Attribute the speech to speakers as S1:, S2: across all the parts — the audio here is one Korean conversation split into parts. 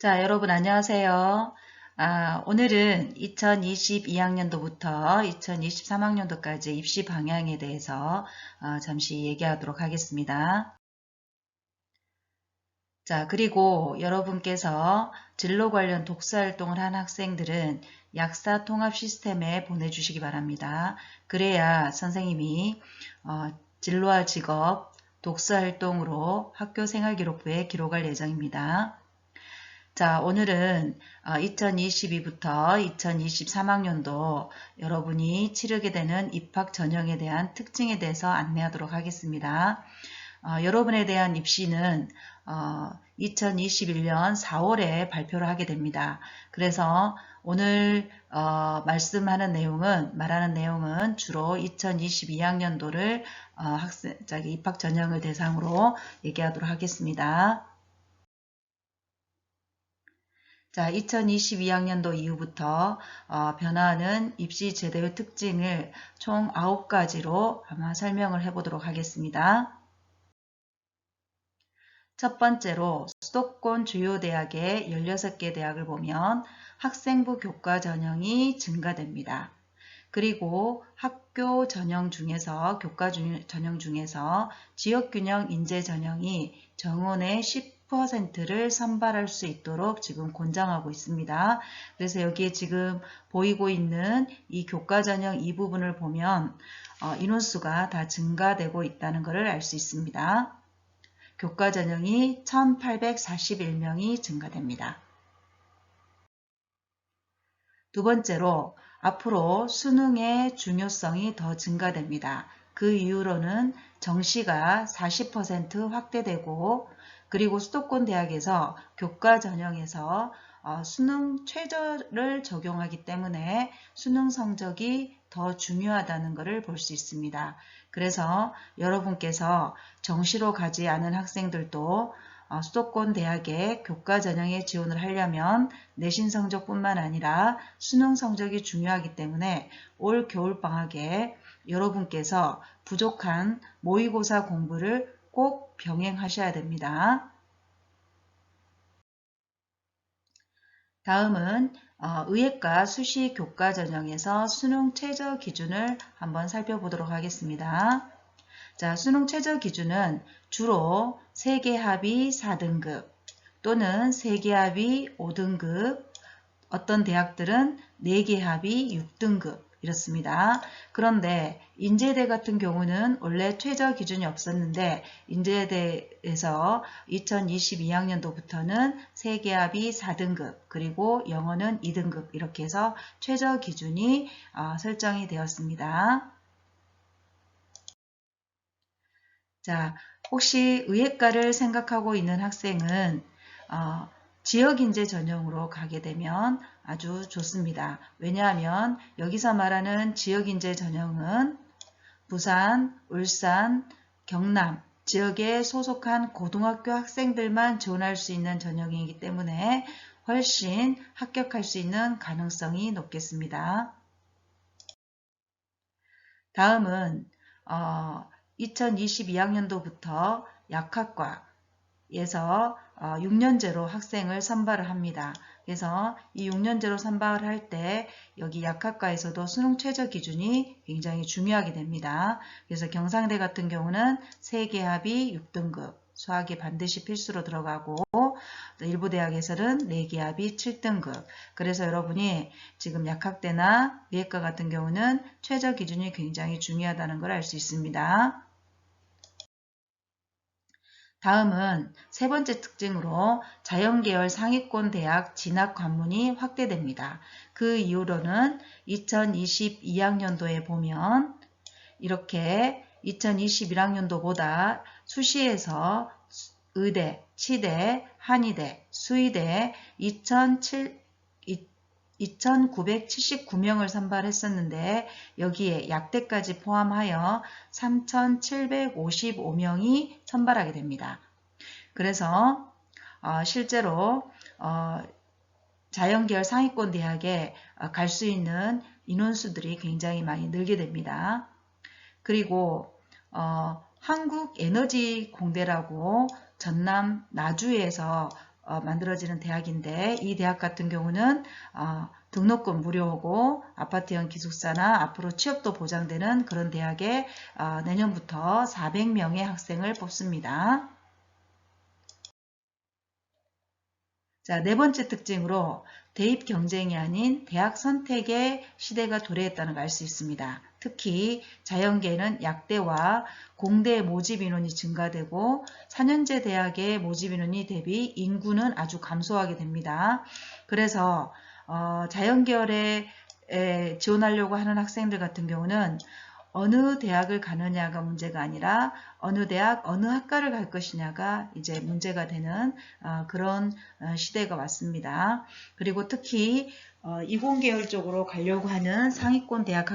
S1: 자, 여러분 안녕하세요. 오늘은 2022학년도부터 2023학년도까지 입시 방향에 대해서 잠시 얘기하도록 하겠습니다. 자, 그리고 여러분께서 진로 관련 독서 활동을 한 학생들은 약사 통합 시스템에 보내주시기 바랍니다. 그래야 선생님이 진로와 직업, 독서 활동으로 학교 생활기록부에 기록할 예정입니다. 자, 오늘은 2022부터 2023학년도 여러분이 치르게 되는 입학 전형에 대한 특징에 대해서 안내하도록 하겠습니다. 여러분에 대한 입시는 2021년 4월에 발표를 하게 됩니다. 그래서 오늘 말하는 내용은 주로 2022학년도를 입학 전형을 대상으로 얘기하도록 하겠습니다. 자, 2022학년도 이후부터 변화하는 입시 제도의 특징을 총 9가지로 아마 설명을 해보도록 하겠습니다. 첫 번째로 수도권 주요 대학의 16개 대학을 보면 학생부 교과 전형이 증가됩니다. 그리고 학교 전형 중에서 교과 전형 중에서 지역균형 인재 전형이 정원의 10%를 선발할 수 있도록 지금 권장하고 있습니다. 그래서 여기에 지금 보이고 있는 이 교과 전형 이 부분을 보면 인원수가 다 증가되고 있다는 것을 알 수 있습니다. 교과 전형이 1841명이 증가됩니다. 두 번째로 앞으로 수능의 중요성이 더 증가됩니다. 그 이유로는 정시가 40% 확대되고 그리고 수도권 대학에서 교과 전형에서 수능 최저를 적용하기 때문에 수능 성적이 더 중요하다는 것을 볼 수 있습니다. 그래서 여러분께서 정시로 가지 않은 학생들도 수도권 대학의 교과 전형에 지원을 하려면 내신 성적뿐만 아니라 수능 성적이 중요하기 때문에 올 겨울방학에 여러분께서 부족한 모의고사 공부를 꼭 병행하셔야 됩니다. 다음은 의예과 수시 교과 전형에서 수능 최저 기준을 한번 살펴보도록 하겠습니다. 자, 수능 최저 기준은 주로 세계합의 4등급 또는 세계합의 5등급, 어떤 대학들은 4개 합의 6등급 이렇습니다. 그런데 인제대 같은 경우는 원래 최저 기준이 없었는데 인제대에서 2022학년도부터는 세계합의 4등급 그리고 영어는 2등급 이렇게 해서 최저 기준이 설정이 되었습니다. 자, 혹시 의예과를 생각하고 있는 학생은 지역인재 전형으로 가게 되면 아주 좋습니다. 왜냐하면 여기서 말하는 지역인재 전형은 부산, 울산, 경남 지역에 소속한 고등학교 학생들만 지원할 수 있는 전형이기 때문에 훨씬 합격할 수 있는 가능성이 높겠습니다. 다음은 2022학년도부터 약학과에서 6년제로 학생을 선발을 합니다. 그래서 이 6년제로 선발을 할 때 여기 약학과에서도 수능 최저 기준이 굉장히 중요하게 됩니다. 그래서 경상대 같은 경우는 세계합의 6등급, 수학이 반드시 필수로 들어가고 일부 대학에서는 4개 합의 7등급. 그래서 여러분이 지금 약학대나 의예과 같은 경우는 최저 기준이 굉장히 중요하다는 걸 알 수 있습니다. 다음은 세 번째 특징으로 자연계열 상위권 대학 진학 관문이 확대됩니다. 그 이유로는 2022학년도에 보면 이렇게 2021학년도보다 수시에서 의대, 치대, 한의대, 수의대 2,979명을 선발했었는데 여기에 약대까지 포함하여 3,755명이 선발하게 됩니다. 그래서 실제로 자연계열 상위권 대학에 갈 수 있는 인원수들이 굉장히 많이 늘게 됩니다. 그리고 한국에너지공대라고 전남 나주에서 만들어지는 대학인데 이 대학 같은 경우는 등록금 무료고 아파트형 기숙사나 앞으로 취업도 보장되는 그런 대학에 내년부터 400명의 학생을 뽑습니다. 자, 네 번째 특징으로 대입 경쟁이 아닌 대학 선택의 시대가 도래했다는 걸 알 수 있습니다. 특히 자연계는 약대와 공대 모집 인원이 증가되고 4년제 대학의 모집 인원이 대비 인구는 아주 감소하게 됩니다. 그래서 자연계열에 지원하려고 하는 학생들 같은 경우는 어느 대학을 가느냐가 문제가 아니라 어느 대학, 어느 학과를 갈 것이냐가 이제 문제가 되는 그런 시대가 왔습니다. 그리고 특히 이공계열 쪽으로 가려고 하는 상위권 대학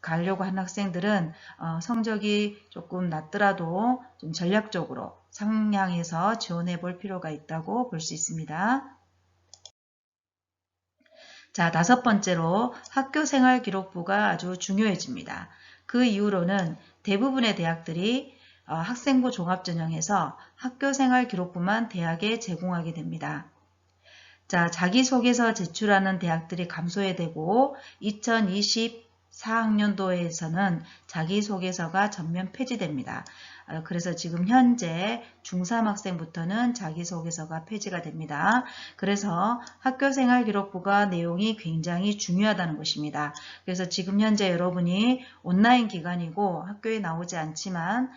S1: 가려고 하는 학생들은 성적이 조금 낮더라도 좀 전략적으로 상향해서 지원해 볼 필요가 있다고 볼 수 있습니다. 자, 다섯 번째로 학교생활기록부가 아주 중요해집니다. 그 이후로는 대부분의 대학들이 학생부 종합전형에서 학교생활기록부만 대학에 제공하게 됩니다. 자, 자기소개서 제출하는 대학들이 감소해되고 2024학년도에서는 자기소개서가 전면 폐지됩니다. 그래서 지금 현재 중3 학생부터는 자기소개서가 폐지가 됩니다. 그래서 학교생활기록부가 내용이 굉장히 중요하다는 것입니다. 그래서 지금 현재 여러분이 온라인 기간이고 학교에 나오지 않지만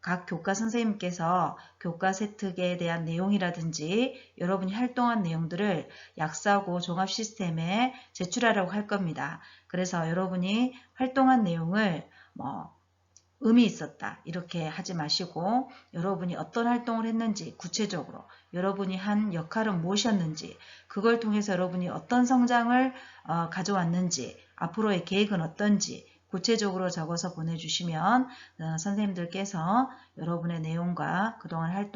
S1: 각 교과 선생님께서 교과 세특에 대한 내용이라든지 여러분이 활동한 내용들을 약사고 종합 시스템에 제출하려고 할 겁니다. 그래서 여러분이 활동한 내용을 의미 있었다 이렇게 하지 마시고 여러분이 어떤 활동을 했는지 구체적으로 여러분이 한 역할은 무엇이었는지 그걸 통해서 여러분이 어떤 성장을 가져왔는지 앞으로의 계획은 어떤지 구체적으로 적어서 보내주시면 선생님들께서 여러분의 내용과 그동안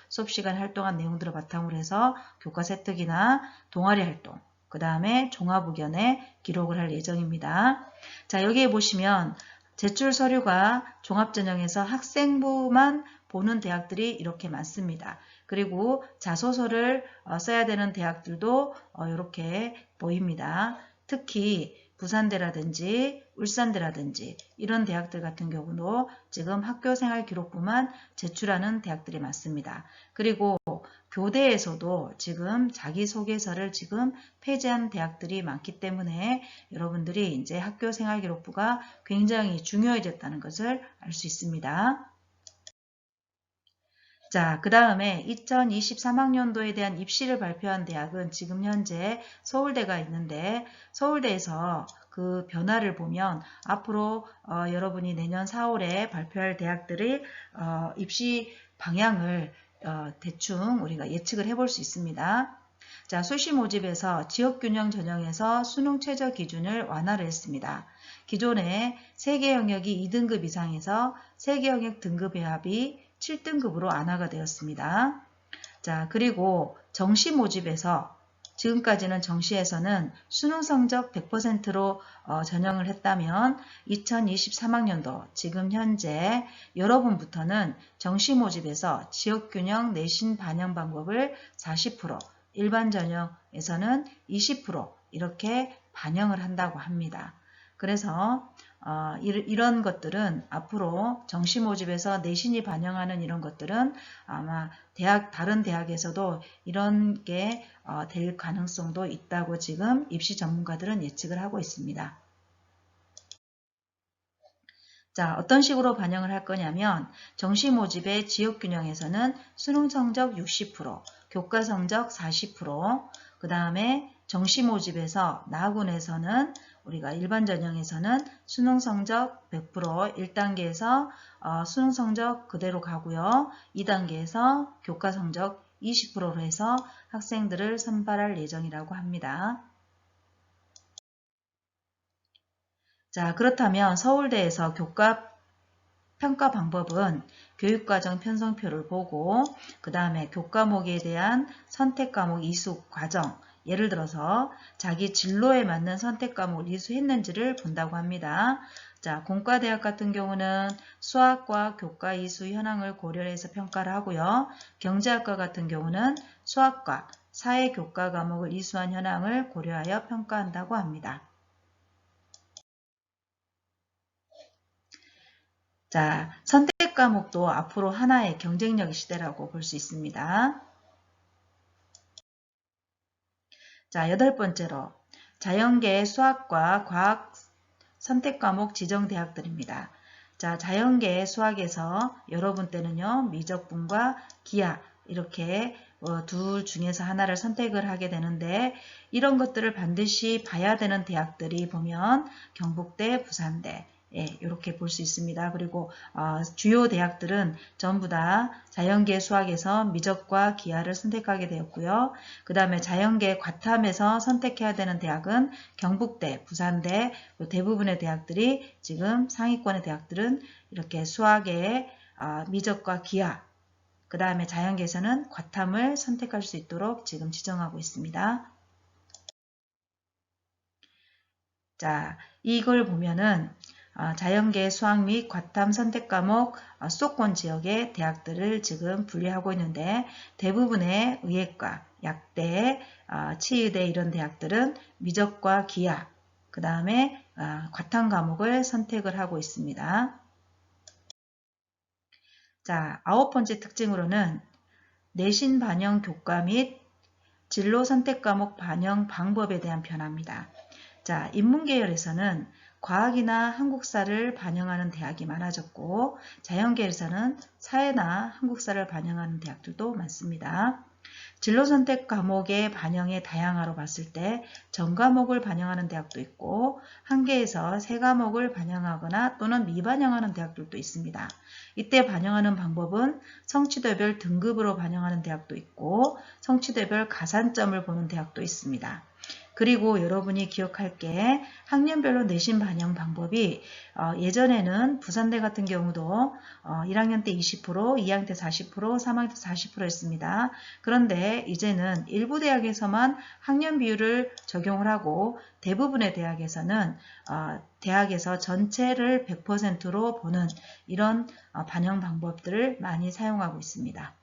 S1: 수업시간 활동한 내용들을 바탕으로 해서 교과 세특이나 동아리 활동 그 다음에 종합의견에 기록을 할 예정입니다. 자, 여기에 보시면 제출 서류가 종합전형에서 학생부만 보는 대학들이 이렇게 많습니다. 그리고 자소서를 써야 되는 대학들도 이렇게 보입니다. 특히 부산대라든지 울산대라든지 이런 대학들 같은 경우도 지금 학교생활기록부만 제출하는 대학들이 많습니다. 그리고 교대에서도 지금 자기소개서를 지금 폐지한 대학들이 많기 때문에 여러분들이 이제 학교생활기록부가 굉장히 중요해졌다는 것을 알 수 있습니다. 자, 그 다음에 2023학년도에 대한 입시를 발표한 대학은 지금 현재 서울대가 있는데 서울대에서 그 변화를 보면 앞으로 여러분이 내년 4월에 발표할 대학들의 입시 방향을 대충 우리가 예측을 해볼 수 있습니다. 자, 수시 모집에서 지역균형 전형에서 수능 최저 기준을 완화를 했습니다. 기존에 세개 영역이 2등급 이상에서 세개 영역 등급 배합이 7등급으로 완화가 되었습니다. 자, 그리고 정시 모집에서 지금까지는 정시에서는 수능 성적 100%로 전형을 했다면 2023학년도 지금 현재 여러분부터는 정시 모집에서 지역균형 내신 반영 방법을 40%, 일반 전형에서는 20% 이렇게 반영을 한다고 합니다. 그래서 이런 것들은 앞으로 정시 모집에서 내신이 반영하는 이런 것들은 아마 다른 대학에서도 이런 게 될 가능성도 있다고 지금 입시 전문가들은 예측을 하고 있습니다. 자, 어떤 식으로 반영을 할 거냐면 정시 모집의 지역균형에서는 수능 성적 60%, 교과 성적 40%, 그 다음에 정시 모집에서 나학원에서는 우리가 일반 전형에서는 수능 성적 100%, 1단계에서 수능 성적 그대로 가고요. 2단계에서 교과 성적 20%로 해서 학생들을 선발할 예정이라고 합니다. 자, 그렇다면 서울대에서 교과 평가 방법은 교육과정 편성표를 보고 그 다음에 교과목에 대한 선택과목 이수 과정 예를 들어서 자기 진로에 맞는 선택과목을 이수했는지를 본다고 합니다. 자, 공과대학 같은 경우는 수학과 교과 이수 현황을 고려해서 평가를 하고요. 경제학과 같은 경우는 수학과 사회 교과 과목을 이수한 현황을 고려하여 평가한다고 합니다. 자, 선택 과목도 앞으로 하나의 경쟁력 시대라고 볼 수 있습니다. 자, 8번째로 자연계 수학과 과학 선택 과목 지정 대학들입니다. 자, 자연계 수학에서 여러분 때는요, 미적분과 기하 이렇게 둘 중에서 하나를 선택을 하게 되는데 이런 것들을 반드시 봐야 되는 대학들이 보면 경북대, 부산대 이렇게 볼 수 있습니다. 그리고 주요 대학들은 전부 다 자연계 수학에서 미적과 기하를 선택하게 되었고요. 그 다음에 자연계 과탐에서 선택해야 되는 대학은 경북대, 부산대, 대부분의 대학들이 지금 상위권의 대학들은 이렇게 수학의 미적과 기하, 그 다음에 자연계에서는 과탐을 선택할 수 있도록 지금 지정하고 있습니다. 자, 이걸 보면은 자연계 수학 및 과탐 선택 과목 수도권 지역의 대학들을 지금 분리하고 있는데 대부분의 의예과, 약대, 치의대 이런 대학들은 미적과 기하, 그 다음에 과탐 과목을 선택을 하고 있습니다. 자, 9번째 특징으로는 내신 반영 교과 및 진로 선택 과목 반영 방법에 대한 변화입니다. 자, 인문계열에서는 과학이나 한국사를 반영하는 대학이 많아졌고 자연계에서는 사회나 한국사를 반영하는 대학들도 많습니다. 진로선택 과목의 반영의 다양화로 봤을 때 전과목을 반영하는 대학도 있고 한 개에서 세 과목을 반영하거나 또는 미반영하는 대학들도 있습니다. 이때 반영하는 방법은 성취도별 등급으로 반영하는 대학도 있고 성취도별 가산점을 보는 대학도 있습니다. 그리고 여러분이 기억할 게 학년별로 내신 반영 방법이 예전에는 부산대 같은 경우도 1학년 때 20%, 2학년 때 40%, 3학년 때 40%였습니다. 그런데 이제는 일부 대학에서만 학년 비율을 적용을 하고 대부분의 대학에서는 대학에서 전체를 100%로 보는 이런 반영 방법들을 많이 사용하고 있습니다.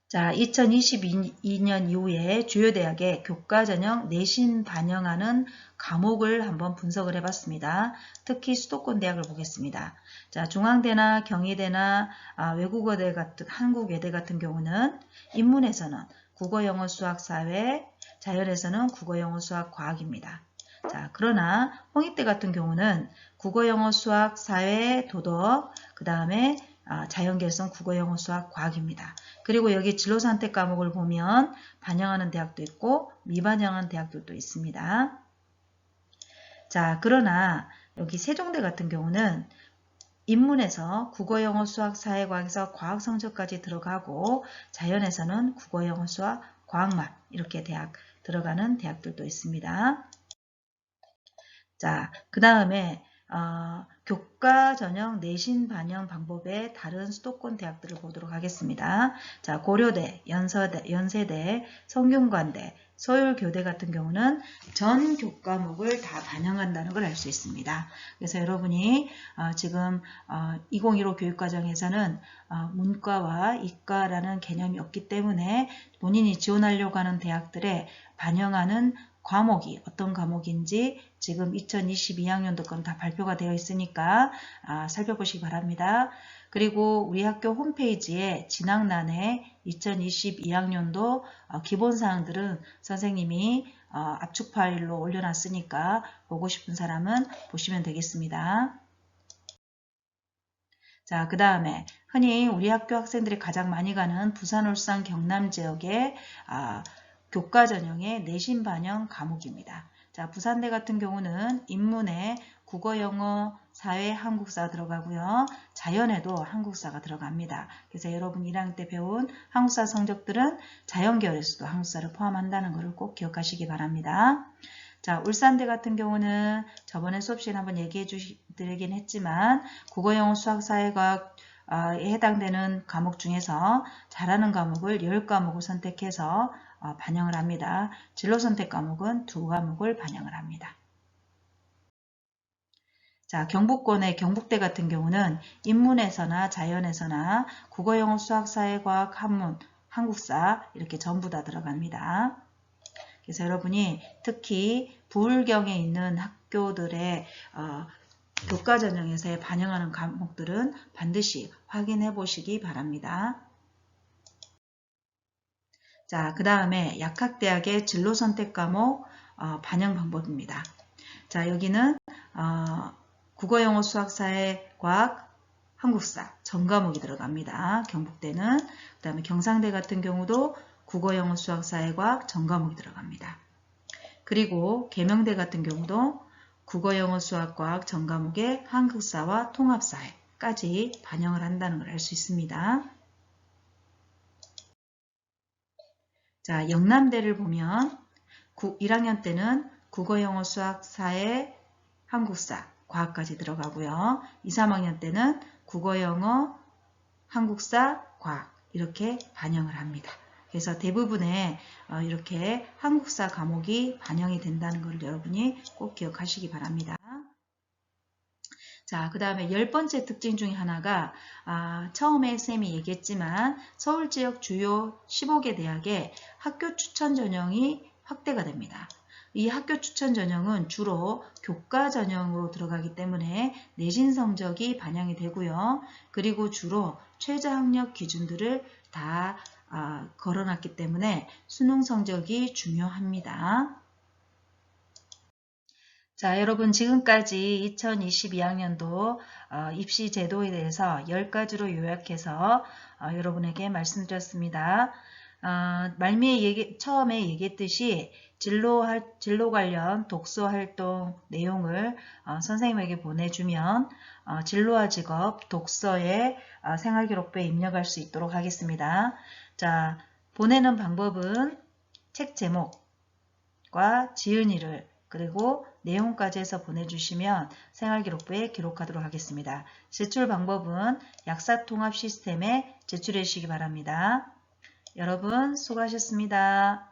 S1: 자, 2022년 이후에 주요 대학의 교과 전형 내신 반영하는 과목을 한번 분석을 해봤습니다. 특히 수도권 대학을 보겠습니다. 자, 중앙대나 경희대나 외국어대 같은 한국외대 같은 경우는 인문에서는 국어, 영어, 수학, 사회, 자연에서는 국어, 영어, 수학, 과학입니다. 자, 그러나 홍익대 같은 경우는 국어, 영어, 수학, 사회, 도덕, 그 다음에 자연계에서는 국어, 영어, 수학, 과학입니다. 그리고 여기 진로선택 과목을 보면 반영하는 대학도 있고 미반영하는 대학들도 있습니다. 자, 그러나 여기 세종대 같은 경우는 인문에서 국어, 영어, 수학, 사회과학에서 과학 성적까지 들어가고 자연에서는 국어, 영어, 수학, 과학만 이렇게 대학 들어가는 대학들도 있습니다. 자, 그 다음에 교과 전형 내신 반영 방법의 다른 수도권 대학들을 보도록 하겠습니다. 자, 고려대, 연세대, 성균관대, 서울교대 같은 경우는 전 교과목을 다 반영한다는 걸 알 수 있습니다. 그래서 여러분이 지금 2015 교육과정에서는 문과와 이과라는 개념이 없기 때문에 본인이 지원하려고 하는 대학들에 반영하는 과목이 어떤 과목인지 지금 2022학년도 건 다 발표가 되어 있으니까 살펴보시기 바랍니다. 그리고 우리 학교 홈페이지에 진학란에 2022학년도 기본사항들은 선생님이 압축 파일로 올려놨으니까 보고 싶은 사람은 보시면 되겠습니다. 자, 그 다음에 흔히 우리 학교 학생들이 가장 많이 가는 부산, 울산, 경남 지역의 교과 전형의 내신 반영 과목입니다. 자, 부산대 같은 경우는 인문에 국어, 영어, 사회, 한국사 들어가고요. 자연에도 한국사가 들어갑니다. 그래서 여러분 1학년 때 배운 한국사 성적들은 자연계열에서도 한국사를 포함한다는 것을 꼭 기억하시기 바랍니다. 자, 울산대 같은 경우는 저번에 수업 시간에 한번 얘기해 드리긴 했지만 국어, 영어, 수학, 사회과학 해당되는 과목 중에서 잘하는 과목을 10과목을 선택해서 반영을 합니다. 진로 선택 과목은 2과목을 반영을 합니다. 자, 경북권의 경북대 같은 경우는 인문에서나 자연에서나 국어, 영어, 수학, 사회, 과학, 한문, 한국사 이렇게 전부 다 들어갑니다. 그래서 여러분이 특히 부울경에 있는 학교들의 교과 전형에서 반영하는 과목들은 반드시 확인해 보시기 바랍니다. 자, 그 다음에 약학대학의 진로 선택 과목 반영 방법입니다. 자, 여기는 국어, 영어, 수학, 사회, 과학, 한국사 전 과목이 들어갑니다. 경북대는. 그 다음에 경상대 같은 경우도 국어, 영어, 수학, 사회, 과학 전 과목이 들어갑니다. 그리고 계명대 같은 경우도 국어, 영어, 수학, 과학 전 과목에 한국사와 통합사회까지 반영을 한다는 걸 알 수 있습니다. 자, 영남대를 보면 1학년 때는 국어, 영어, 수학, 사회, 한국사, 과학까지 들어가고요. 2, 3학년 때는 국어, 영어, 한국사, 과학 이렇게 반영을 합니다. 그래서 대부분의 이렇게 한국사 과목이 반영이 된다는 걸 여러분이 꼭 기억하시기 바랍니다. 자, 그 다음에 10번째 특징 중에 하나가 처음에 쌤이 얘기했지만 서울 지역 주요 15개 대학의 학교 추천 전형이 확대가 됩니다. 이 학교 추천 전형은 주로 교과 전형으로 들어가기 때문에 내신 성적이 반영이 되고요. 그리고 주로 최저 학력 기준들을 다 걸어놨기 때문에 수능 성적이 중요합니다. 자, 여러분 지금까지 2022학년도 입시 제도에 대해서 10가지로 요약해서 여러분에게 말씀드렸습니다. 말미에 처음에 얘기했듯이 진로 관련 독서 활동 내용을 선생님에게 보내주면 진로와 직업 독서에 생활기록부에 입력할 수 있도록 하겠습니다. 자, 보내는 방법은 책 제목과 지은이를 그리고 내용까지 해서 보내주시면 생활기록부에 기록하도록 하겠습니다. 제출 방법은 약사통합 시스템에 제출해 주시기 바랍니다. 여러분 수고하셨습니다.